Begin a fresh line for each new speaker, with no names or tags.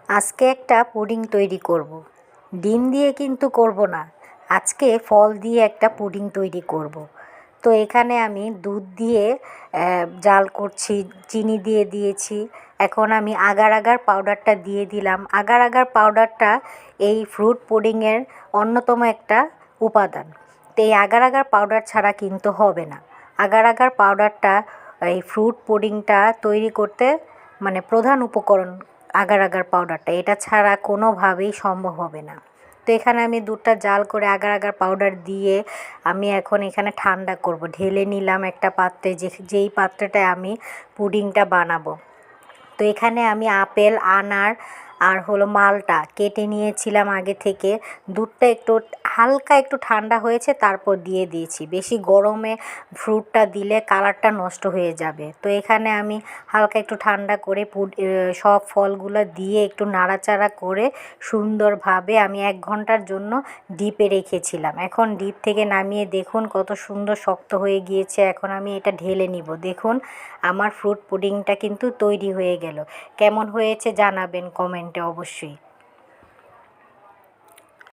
আজকে একটা পুডিং তৈরি করব। ডিম দিয়ে কিন্তু করব না, আজকে ফল দিয়ে একটা পুডিং তৈরি করব। তো এখানে আমি দুধ দিয়ে জাল করছি, চিনি দিয়ে দিয়েছি। এখন আমি আগার আগার পাউডারটা দিয়ে দিলাম। আগার আগার পাউডারটা এই ফ্রুট পুডিংয়ের অন্যতম একটা উপাদান। তো এই আগার আগার পাউডার ছাড়া কিন্তু হবে না। আগার আগার পাউডারটা এই ফ্রুট পুডিংটা তৈরি করতে মানে প্রধান উপকরণ। আগার আগার পাউডারটা, এটা ছাড়া কোনোভাবেই সম্ভব হবে না। তো এখানে আমি দুধটা জাল করে আগার আগার পাউডার দিয়ে আমি এখন এখানে ঠান্ডা করব। ঢেলে নিলাম একটা পাত্রে, যেই পাত্রটায় আমি পুডিংটা বানাবো। তো এখানে আমি আপেল, আনার আর হলো মালটা কেটে নিয়েছিলাম আগে থেকে। দুধটা একটু হালকা একটু ঠান্ডা হয়েছে, তারপর দিয়ে দিয়েছি। বেশি গরমে ফ্রুটটা দিলে কালারটা নষ্ট হয়ে যাবে। তো এখানে আমি হালকা একটু ঠান্ডা করে সব ফলগুলো দিয়ে একটু নাড়াচাড়া করে সুন্দরভাবে আমি 1 ঘন্টার জন্য ডিপে রেখেছিলাম। এখন ডিপ থেকে নামিয়ে দেখুন কত সুন্দর শক্ত হয়ে গিয়েছে। এখন আমি এটা ঢেলে নিব। দেখুন আমার ফ্রুট পুডিংটা কিন্তু তৈরি হয়ে গেল। কেমন হয়েছে জানাবেন কমেন্টে অবশ্যই।